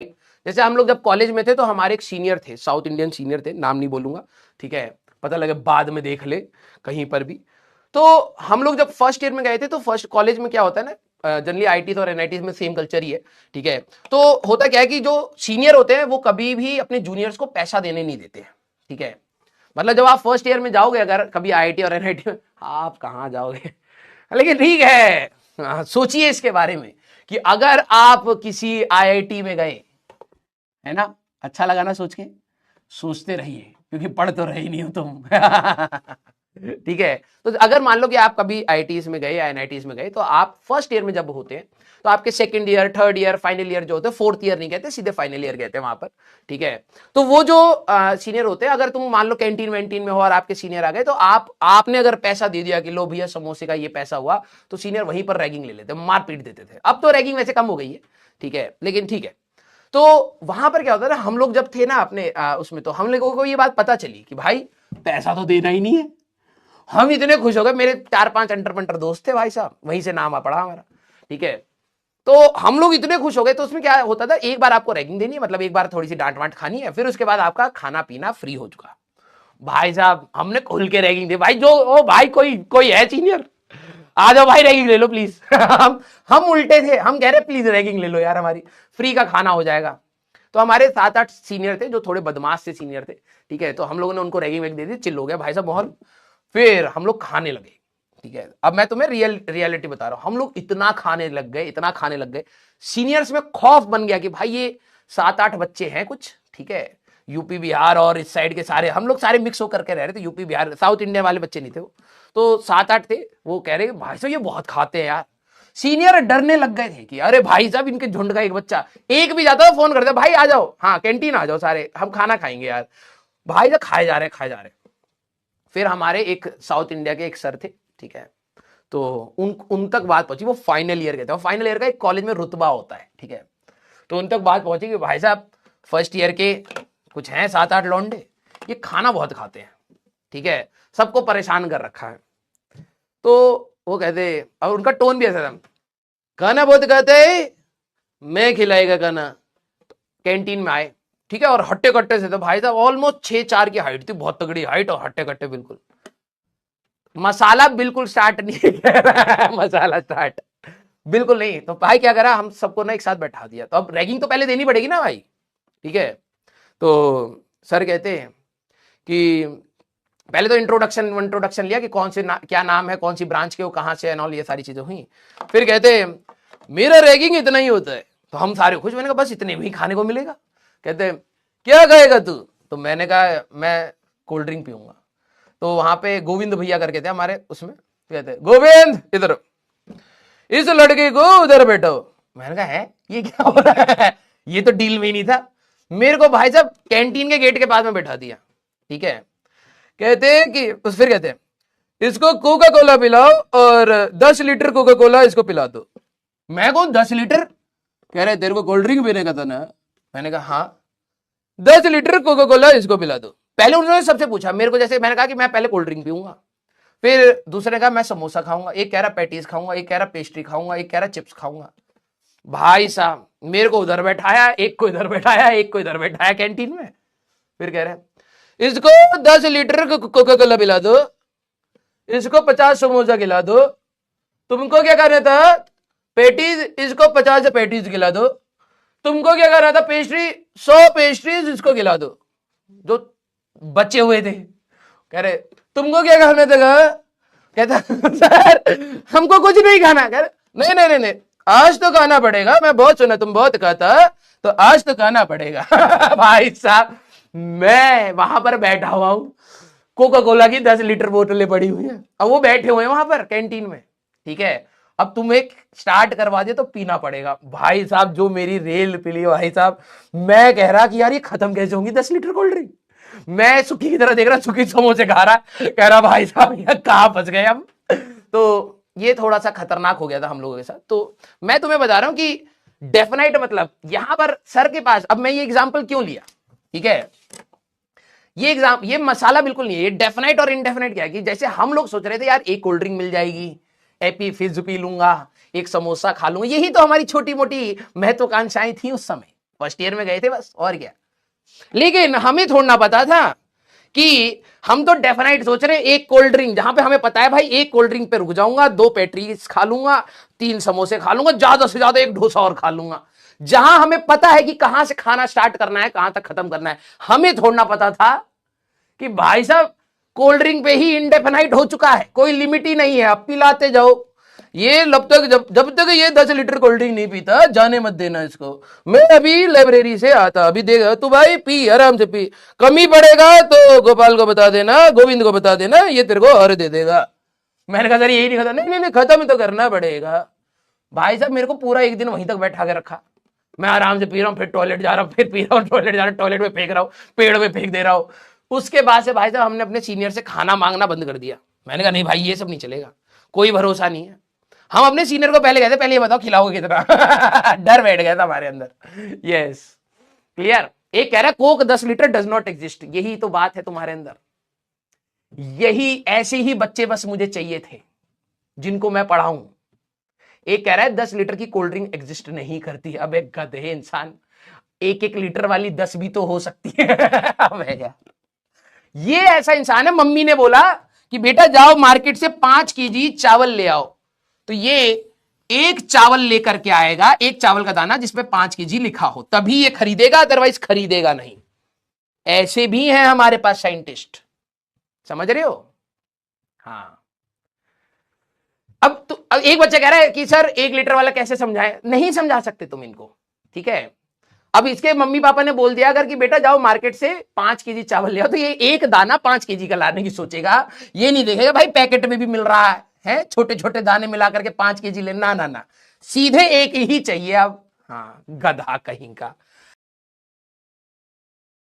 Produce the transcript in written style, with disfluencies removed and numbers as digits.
Right. जैसे हम लोग जब कॉलेज में थे तो हमारे एक सीनियर थे, साउथ इंडियन सीनियर थे, नाम नहीं बोलूंगा, ठीक है, पता लगे बाद में देख ले कहीं पर भी। तो हम लोग जब फर्स्ट ईयर में गए थे तो फर्स्ट कॉलेज में क्या होता है ना, जनरली आईटी और एनआईटी में सेम कल्चर ही है, ठीक है। तो होता क्या है कि जो सीनियर होते हैं वो कभी भी अपने जूनियर्स को पैसा देने नहीं देते हैं, ठीक है। मतलब जब आप फर्स्ट ईयर में जाओगे अगर कभी आईआईटी और एनआईटी में, आप कहां जाओगे लेकिन ठीक है, सोचिए इसके बारे में कि अगर आप किसी आईआईटी में गए, है ना, अच्छा लगा ना सोच के, सोचते रहिए क्योंकि पढ़ तो रहे नहीं हो तुम ठीक है। तो अगर मान लो कि आप कभी आईआईटीज में गए या एनआईटीज में गए तो आप फर्स्ट ईयर में जब होते हैं तो आपके second year, third year, final year जो होते हैं, फोर्थ ईयर नहीं कहते, सीधे फाइनल ईयर कहते हैं वहां पर, ठीक है। तो वो जो सीनियर होते हैं, अगर तुम मान लो कैंटीन वैंटीन में हो और आपके सीनियर आ गए तो आपने अगर पैसा दे दिया कि लो भैया समोसे का ये पैसा हुआ, तो सीनियर वहीं पर रैगिंग ले लेते, मार पीट देते थे। अब तो रैगिंग वैसे कम हो गई है, ठीक है, लेकिन ठीक है। तो वहां पर क्या होता है ना, हम लोग जब थे ना अपने उसमें, तो हम लोगों को ये बात पता चली कि भाई पैसा तो देना ही नहीं है। हम इतने खुश हो गए, मेरे 4-5 अंटर पंटर दोस्त थे भाई साहब, वहीं से नाम आ पड़ा हमारा, ठीक है। तो हम लोग इतने खुश हो गए, तो उसमें क्या होता था, एक बार आपको रैगिंग देनी है, मतलब एक बार थोड़ी सी डांट वांट खानी है, फिर उसके बाद आपका खाना पीना फ्री हो चुका। भाई साहब हमने खुल के रैगिंग दी भाई, जो ओ भाई कोई कोई है सीनियर, आ जाओ भाई रैगिंग ले लो प्लीज हम उल्टे थे, हम कह रहे प्लीज रैगिंग ले लो यार, हमारी फ्री का खाना हो जाएगा। तो हमारे 7-8 सीनियर थे जो थोड़े बदमाश से सीनियर थे, ठीक है, तो हम लोगों ने उनको रैगिंग वैग दे दी, चिल हो गया भाई साहब माहौल। फिर हम लोग खाने लगे, ठीक है। अब मैं तुम्हें रियलिटी बता रहा हूं, हम लोग इतना खाने लग गए, इतना खाने लग गए, सीनियर्स में खौफ बन गया कि भाई ये 7-8 बच्चे हैं कुछ, ठीक है, यूपी बिहार और इस साइड के सारे, हम लोग सारे मिक्स होकर के रह रहे थे, यूपी बिहार, साउथ इंडिया वाले बच्चे नहीं थे वो, तो 7-8 थे। वो कह रहे भाई साहब ये बहुत खाते हैं यार। सीनियर डरने लग गए थे कि अरे भाई साहब इनके झुंड का एक बच्चा, एक भी जाता है फोन करता भाई आ जाओ, हाँ कैंटीन आ जाओ सारे, हम खाना खाएंगे यार। भाई साहब खाए जा रहे, खाए जा रहे। फिर हमारे एक साउथ इंडिया के एक सर थे, ठीक है, तो उन तक बात पहुंची, वो फाइनल ईयर के थे, फाइनल ईयर का एक कॉलेज में रुतबा होता है, ठीक है। तो उन तक बात पहुंची कि भाई साहब फर्स्ट ईयर के कुछ हैं 7-8 लौंडे, ये खाना बहुत खाते हैं, ठीक है, सबको परेशान कर रखा है। तो वो कहते, और उनका टोन भी ऐसा था, खाना बहुत खाते हैं, मैं खिलाएगा खाना। कैंटीन में आए, ठीक है, और हट्टे कट्टे से थे भाई साहब, ऑलमोस्ट 6'4" की हाइट थी, बहुत तगड़ी हाइट, और हट्टे कट्टे बिल्कुल। मसाला बिल्कुल स्टार्ट नहीं कह रहा है, मसाला स्टार्ट बिल्कुल नहीं। तो भाई क्या करा, हम सबको ना एक साथ बैठा दिया। तो अब रैगिंग तो पहले देनी पड़ेगी ना भाई, ठीक है। तो सर कहते हैं कि पहले तो इंट्रोडक्शन लिया कि कौन से क्या नाम है, कौन सी ब्रांच के हो, कहां से एंड ऑल, ये सारी चीजें हुई। फिर कहते मेरा रैगिंग इतना ही होता है। तो हम सारे खुश, मैंने कहा बस इतने में ही खाने को मिलेगा। कहते क्या खाएगा तू? तो मैंने कहा मैं कोल्ड ड्रिंक पीऊंगा। तो वहां पे गोविंद भैया करके थे हमारे उसमें, कहते गोविंद इधर, इस लड़के को उधर बैठो। मैंने कहा है ये क्या हो रहा है, ये तो डील में ही नहीं था। मेरे को भाई साहब कैंटीन के गेट के पास में बैठा दिया, ठीक है। कहते कि फिर कहते इसको कोका कोला पिलाओ और 10 लीटर कोका कोला इसको पिला दो। मैं कौन 10 लीटर? कह रहे तेरे को कोल्ड ड्रिंक पीने का था ना। मैंने कहा हाँ। 10 लीटर कोका कोला इसको पिला दो। पहले उन्होंने सबसे पूछा, मेरे को जैसे मैंने कहा कि मैं पहले कोल्ड ड्रिंक पीऊंगा, फिर दूसरे ने कहा मैं समोसा खाऊंगा, एक कह रहा पैटीज खाऊंगा, एक कह रहा पेस्ट्री खाऊंगा, एक कह रहा चिप्स खाऊंगा। भाई साहब मेरे को उधर बैठाया, एक को इधर बैठाया, एक को इधर बैठाया कैंटीन में। फिर कह रहे इसको 10 लीटर कोका कोला पिला दो, इसको 50 समोसा खिला दो, तुमको क्या करना था पेटीज, इसको 50 पेटीज खिला दो, तुमको क्या करना था पेस्ट्री, 100 पेस्ट्रीज इसको खिला दो जो बचे हुए थे। कह रहे तुमको क्या खाना था? कहता सर हमको कुछ नहीं खाना। कह रहे नहीं नहीं, आज तो खाना पड़ेगा, मैं बहुत सुना तुम बहुत खाता, तो आज तो खाना पड़ेगा भाई साहब मैं वहां पर बैठा हुआ हूं, कोका कोला की 10 लीटर बोतलें पड़ी हुई है, अब वो बैठे हुए हैं वहां पर कैंटीन में, ठीक है। अब तुम्हें स्टार्ट करवा दे तो पीना पड़ेगा। भाई साहब जो मेरी रेल पिली भाई साहब, मैं कह रहा कि यार ये खत्म कैसे होंगी 10 लीटर कोल्ड ड्रिंक। मैं सुखी की तरह देख रहा, सुखी समोसे खा रहा, कह रहा भाई साहब यार कहां फंस गए हम। तो ये थोड़ा सा खतरनाक हो गया था हम लोगों के साथ। तो मैं तुम्हें बता रहा हूं कि डेफिनेट मतलब यहां पर सर के पास, अब मैं ये एग्जाम्पल क्यों लिया, ठीक है, ये मसाला बिल्कुल नहीं है, ये डेफिनेट और इनडेफिनेट क्या है कि जैसे हम लोग सोच रहे थे यार एक कोल्ड ड्रिंक मिल जाएगी, एपी फिज पी लूंगा, एक समोसा खा लूंगा, यही तो हमारी छोटी मोटी महत्वाकांक्षाएं थी उस समय, फर्स्ट ईयर में गए थे बस, और क्या। लेकिन हमें थोड़ा ना पता था कि हम तो डेफिनेट सोच रहे हैं एक कोल्ड ड्रिंक, जहां पे हमें पता है भाई एक कोल्ड ड्रिंक पे रुक जाऊंगा, 2 पैट्रीज खा लूंगा, 3 समोसे खा लूंगा, ज्यादा से ज्यादा 1 डोसा और खा लूंगा। जहां हमें पता है कि कहां से खाना स्टार्ट करना है, कहां तक खत्म करना है। हमें थोड़ा ना पता था कि भाई साहब कोल्ड ड्रिंक पे ही इंडेफिनाइट हो चुका है, कोई लिमिट ही नहीं है, अब पिलाते जाओ। ये जब तक ये 10 लीटर कोल्ड ड्रिंक नहीं पीता जाने मत देना इसको। मैं अभी लाइब्रेरी से आता, अभी देगा तू भाई, पी आराम से पी, कमी पड़ेगा तो गोपाल को बता देना, गोविंद को बता देना, ये तेरे को और दे देगा। मैंने कहा सर यही नहीं खत्म, नहीं नहीं खत्म तो करना पड़ेगा। भाई साहब मेरे को पूरा एक दिन वहीं तक बैठा के रखा, मैं आराम से पी रहा हूँ, फिर टॉयलेट जा रहा हूँ, फिर पी रहा हूँ, टॉयलेट जा रहा हूँ, टॉयलेट में फेंक रहा हूँ, पेड़ में फेंक दे रहा हूँ। उसके बाद से भाई साहब हमने अपने सीनियर से खाना मांगना बंद कर दिया। मैंने कहा नहीं भाई ये सब नहीं चलेगा, कोई भरोसा नहीं है। हम अपने सीनियर को पहले कहते पहले ये बताओ खिलाओगे कितना डर बैठ गया था हमारे अंदर। Yes clear. एक कह रहा है Coke 10 litre does not exist, यही तो बात है तुम्हारे अंदर। यही ऐसे ही बच्चे बस मुझे चाहिए थे जिनको मैं पढ़ाऊं। एक कह रहा है 10 लीटर की कोल्ड ड्रिंक एग्जिस्ट नहीं करती। अब एक गधे इंसान, 1-1 लीटर वाली 10 भी तो हो सकती है। अब यार ये ऐसा इंसान है, मम्मी ने बोला कि बेटा जाओ मार्केट से 5 केजी चावल ले आओ, तो ये एक चावल लेकर के आएगा, एक चावल का दाना जिसपे 5 केजी लिखा हो, तभी ये खरीदेगा, अदरवाइज खरीदेगा नहीं। ऐसे भी हैं हमारे पास साइंटिस्ट, समझ रहे हो। हाँ अब एक बच्चा कह रहा है कि सर 1 लीटर वाला कैसे समझाएं, नहीं समझा सकते तुम इनको, ठीक है। अब इसके मम्मी पापा ने बोल दिया अगर कि बेटा जाओ मार्केट से 5 केजी चावल ले आओ, तो ये एक दाना 5 केजी का लाने की सोचेगा, ये नहीं देखेगा भाई पैकेट में भी मिल रहा है छोटे छोटे दाने मिला करके 5 केजी लेना, ना ना सीधे एक ही चाहिए। अब हाँ गधा कहीं का।